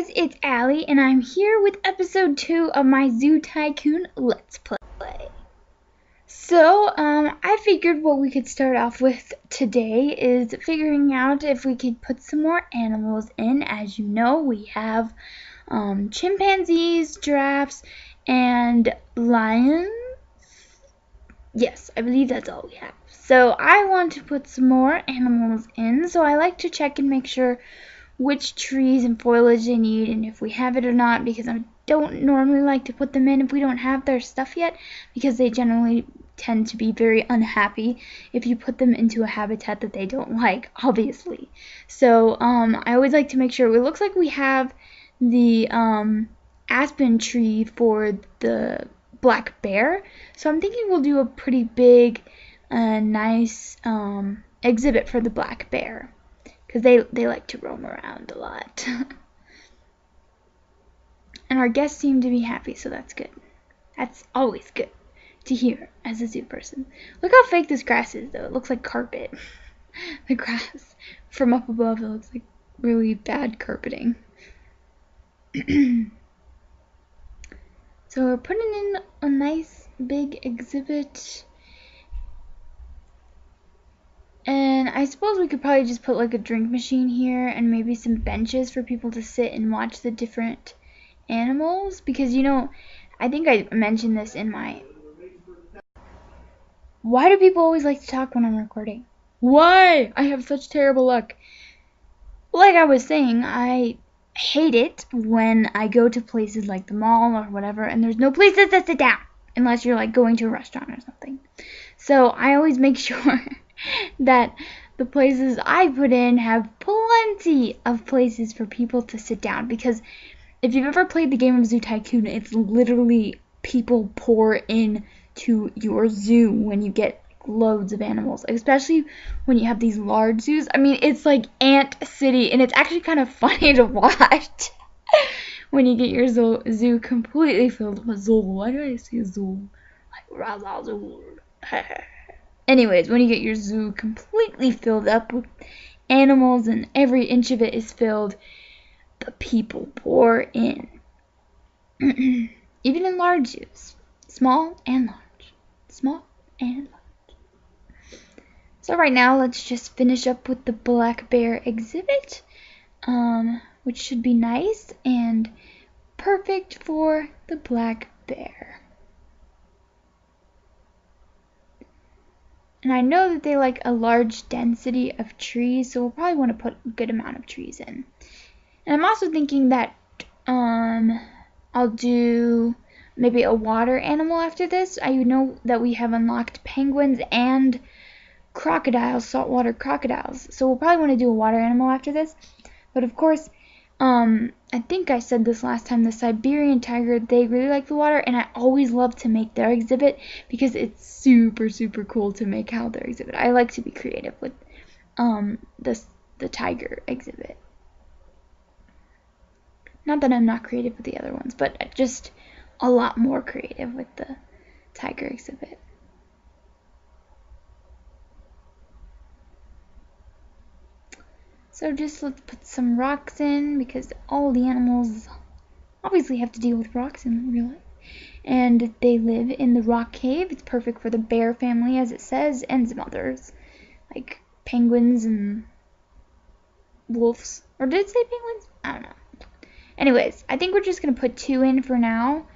guys, it's Allie, and I'm here with episode 2 of my Zoo Tycoon Let's Play. So, I figured what we could start off with today is figuring out if we could put some more animals in. As you know, we have chimpanzees, giraffes, and lions. Yes, I believe that's all we have. So, I want to put some more animals in, so I like to check and make sure which trees and foliage they need and if we have it or not, because I don't normally like to put them in if we don't have their stuff yet, because they generally tend to be very unhappy if you put them into a habitat that they don't like, obviously. So I always like to make sure. It looks like we have the aspen tree for the black bear, so I'm thinking we'll do a pretty big nice exhibit for the black bear, because they like to roam around a lot. And our guests seem to be happy, so that's good. That's always good to hear as a zoo person. Look how fake this grass is, though. It looks like carpet. The grass from up above, it looks like really bad carpeting. So we're putting in a nice big exhibit. And I suppose we could probably just put like a drink machine here and maybe some benches for people to sit and watch the different animals. Because, you know, I think I mentioned this in my... Why do people always like to talk when I'm recording? Why? I have such terrible luck. Like I was saying, I hate it when I go to places like the mall or whatever and there's no places to sit down unless you're like going to a restaurant or something. So I always make sure that the places I put in have plenty of places for people to sit down, because if you've ever played the game of Zoo Tycoon, it's literally people pour in to your zoo when you get loads of animals, especially when you have these large zoos. I mean, it's like Ant City, and it's actually kind of funny to watch when you get your zoo completely filled with zoo. Why do I say zoo? Like Raza Zoo. Anyways, when you get your zoo completely filled up with animals and every inch of it is filled, the people pour in. Even in large zoos. Small and large. Small and large. So right now, let's just finish up with the black bear exhibit, which should be nice and perfect for the black bear. And I know that they like a large density of trees, so we'll probably want to put a good amount of trees in. And I'm also thinking that I'll do maybe a water animal after this. I know that we have unlocked penguins and crocodiles, saltwater crocodiles. So we'll probably want to do a water animal after this. But of course, I think I said this last time, the Siberian tiger, they really like the water, and I always love to make their exhibit because it's super, super cool to make out their exhibit. I like to be creative with the tiger exhibit. Not that I'm not creative with the other ones, but just a lot more creative with the tiger exhibit. So just let's put some rocks in, because all the animals obviously have to deal with rocks in real life. And they live in the rock cave. It's perfect for the bear family, as it says, and some others, like penguins and wolves. Or did it say penguins? I don't know. Anyways, I think we're just going to put 2 in for now.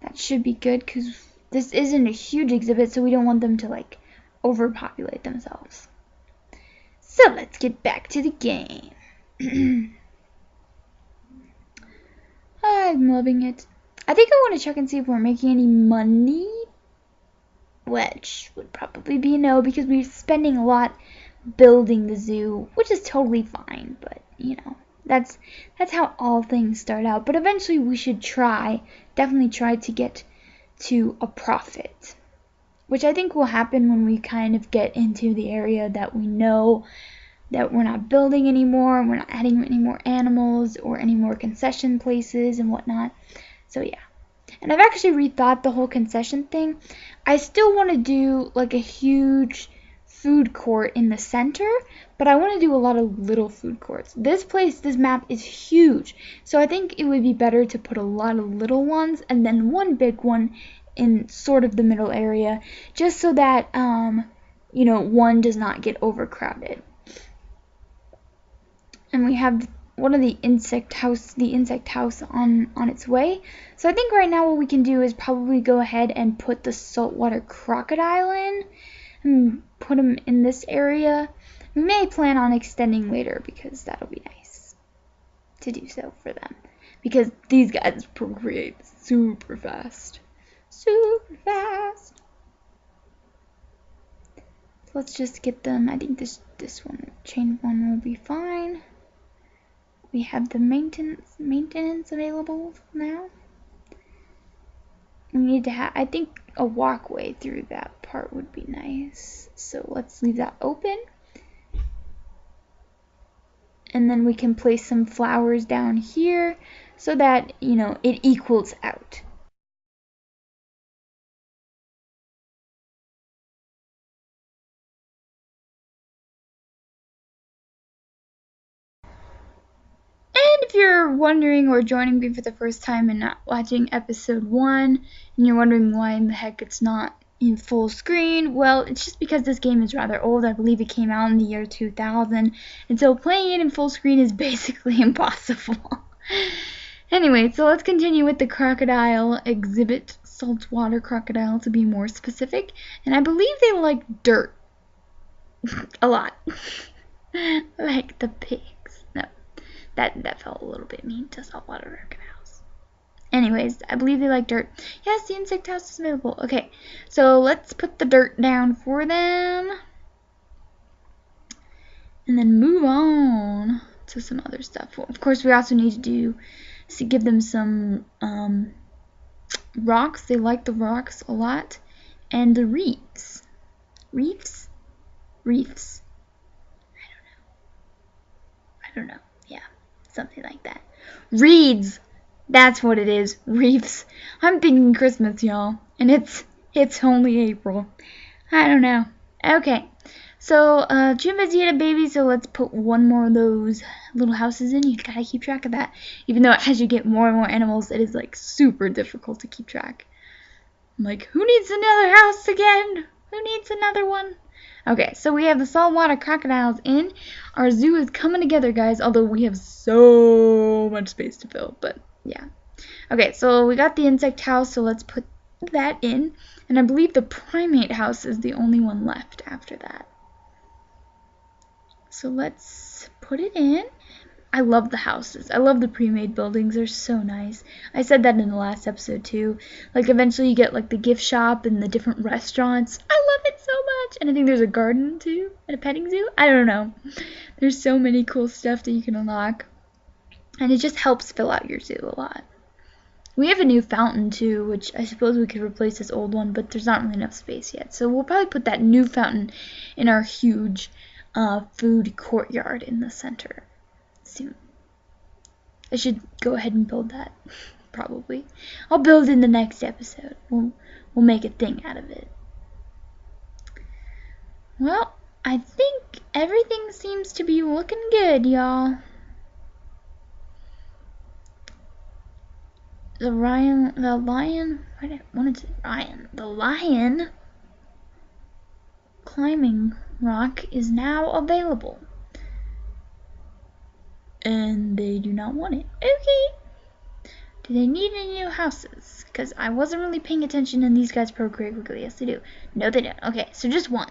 That should be good, because this isn't a huge exhibit, so we don't want them to, like, overpopulate themselves. So let's get back to the game. I'm loving it. I think I want to check and see if we're making any money, which would probably be a no, because we're spending a lot building the zoo, which is totally fine, but, you know, that's how all things start out. But eventually we should definitely try to get to a profit, which I think will happen when we kind of get into the area that we know that we're not building anymore, and we're not adding any more animals or any more concession places and whatnot. So yeah. And I've actually rethought the whole concession thing. I still want to do like a huge food court in the center, but I want to do a lot of little food courts. This map is huge, so I think it would be better to put a lot of little ones and then one big one in sort of the middle area, just so that one does not get overcrowded. And we have one of the insect house on its way. So I think right now what we can do is probably go ahead and put the saltwater crocodile in and put him in this area. We may plan on extending later because that'll be nice to do so for them, because these guys procreate super fast. Super fast. So let's just get them. I think this one, chain one, will be fine. We have the maintenance available now. We need to have, I think, a walkway through that part would be nice. So let's leave that open. And then we can place some flowers down here so that, it equals out. And if you're wondering or joining me for the first time and not watching episode 1, and you're wondering why in the heck it's not in full screen, well, it's just because this game is rather old. I believe it came out in the year 2000, and so playing it in full screen is basically impossible. Anyway, so let's continue with the crocodile exhibit, saltwater crocodile to be more specific, and I believe they like dirt a lot. Like the pigs. No. That felt a little bit mean to saltwater crocodiles. Anyways, I believe they like dirt. Yes, the insect house is available. Okay, so let's put the dirt down for them. And then move on to some other stuff. Well, of course, we also need to give them some rocks. They like the rocks a lot. And the reefs. Reefs? Reefs. I don't know. Yeah. Something like that. Reeds! That's what it is. Reefs. I'm thinking Christmas, y'all. And it's only April. I don't know. Okay. So, chimpanzee had a baby, so let's put one more of those little houses in. You gotta keep track of that. Even though as you get more and more animals, it is, like, super difficult to keep track. I'm like, who needs another house again? Who needs another one? Okay, so we have the saltwater crocodiles in. Our zoo is coming together, guys, although we have so much space to fill, but yeah. Okay, so we got the insect house, so let's put that in. And I believe the primate house is the only one left after that. So let's put it in. I love the houses. I love the pre-made buildings. They're so nice. I said that in the last episode too. Like eventually you get like the gift shop and the different restaurants. I love it so much. And I think there's a garden too and a petting zoo. I don't know. There's so many cool stuff that you can unlock. And it just helps fill out your zoo a lot. We have a new fountain too, which I suppose we could replace this old one, but there's not really enough space yet. So we'll probably put that new fountain in our huge food courtyard in the center soon. I should go ahead and build that, probably. I'll build in the next episode. We'll make a thing out of it. Well, I think everything seems to be looking good, y'all. The lion climbing rock is now available. And they do not want it. Okay. Do they need any new houses? Because I wasn't really paying attention and these guys procreate quickly. Yes, they do. No, they don't. Okay, so just one.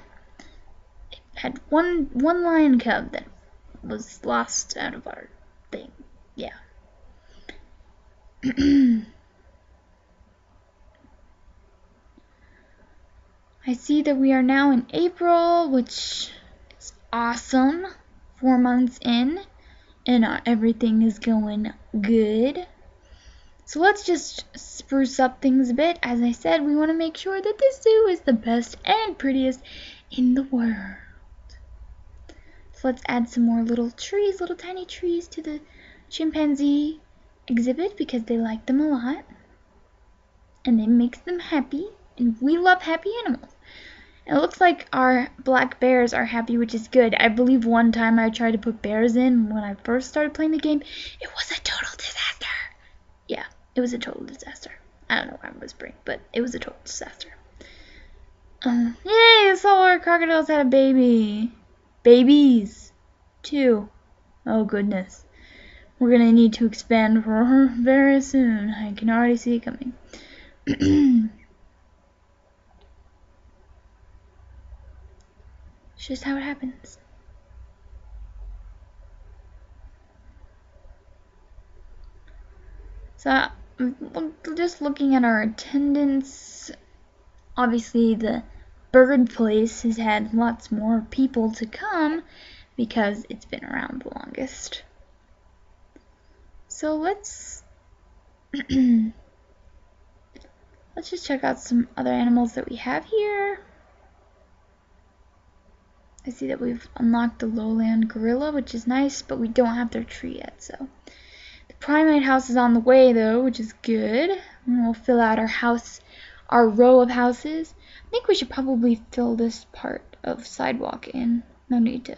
It had one lion cub that was lost out of our thing. Yeah. I see that we are now in April, which is awesome. 4 months in. And everything is going good. So let's just spruce up things a bit. As I said, we want to make sure that this zoo is the best and prettiest in the world. So let's add some more little trees, little tiny trees to the chimpanzee exhibit because they like them a lot. And it makes them happy. And we love happy animals. It looks like our black bears are happy, which is good. I believe one time I tried to put bears in when I first started playing the game. It was a total disaster. Yeah, it was a total disaster. I don't know why I'm whispering, but it was a total disaster. Yay, the saltwater crocodiles had a baby. Babies. 2. Oh, goodness. We're gonna need to expand for her very soon. I can already see it coming. It's just how it happens. So, just looking at our attendance, obviously the bird place has had lots more people to come because it's been around the longest. So let's let's just check out some other animals that we have here. I see that we've unlocked the lowland gorilla, which is nice, but we don't have their tree yet, so. The primate house is on the way though, which is good. And we'll fill out our row of houses. I think we should probably fill this part of sidewalk in. No need to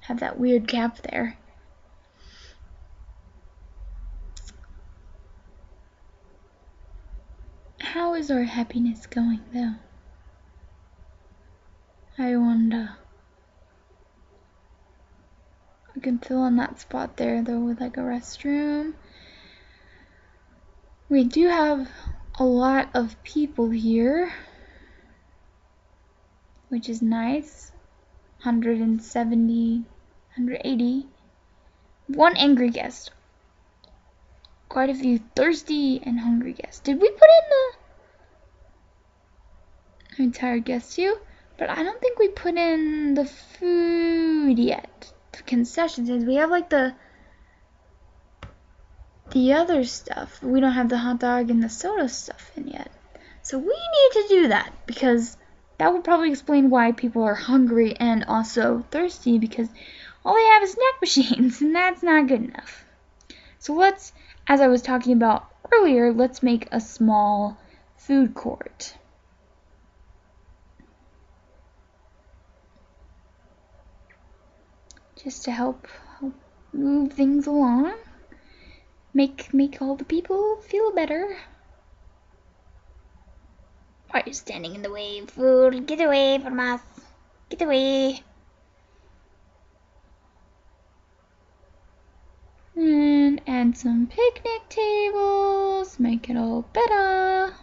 have that weird gap there. How is our happiness going though? I wonder. I can fill in that spot there though with like a restroom. We do have a lot of people here, which is nice. 170, 180. One angry guest. Quite a few thirsty and hungry guests. Did we put in the entire guest queue? But I don't think we put in the food yet. The concessions. We have like the other stuff. We don't have the hot dog and the soda stuff in yet. So we need to do that because that would probably explain why people are hungry and also thirsty, because all they have is snack machines and that's not good enough. So let's, as I was talking about earlier, let's make a small food court. Just to help move things along. Make all the people feel better. Why are you standing in the way, food? Get away from us. Get away. And add some picnic tables. Make it all better.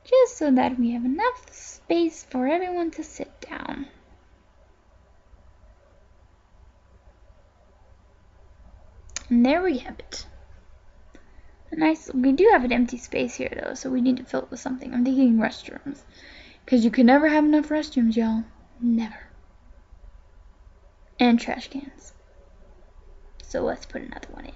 Just so that we have enough space for everyone to sit down. And there we have it. We do have an empty space here though, so we need to fill it with something. I'm thinking restrooms. Because you can never have enough restrooms, y'all. Never. And trash cans. So let's put another one in.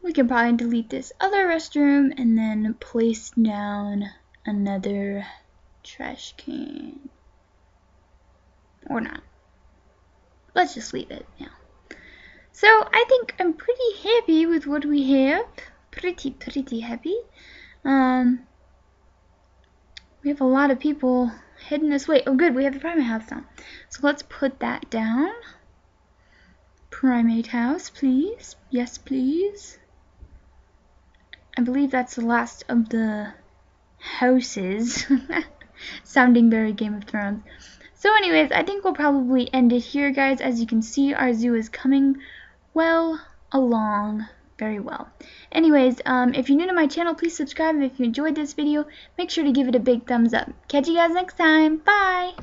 We can probably delete this other restroom and then place down another trash can. Or not. Let's just leave it now. So I think I'm pretty happy with what we have. Pretty happy. We have a lot of people heading this way. Oh good, we have the primate house down. So let's put that down. Primate house, please. Yes, please. I believe that's the last of the houses. Sounding very Game of Thrones. So anyways, I think we'll probably end it here, guys. As you can see, our zoo is coming well along very well. Anyways, if you're new to my channel, please subscribe. And if you enjoyed this video, make sure to give it a big thumbs up. Catch you guys next time. Bye!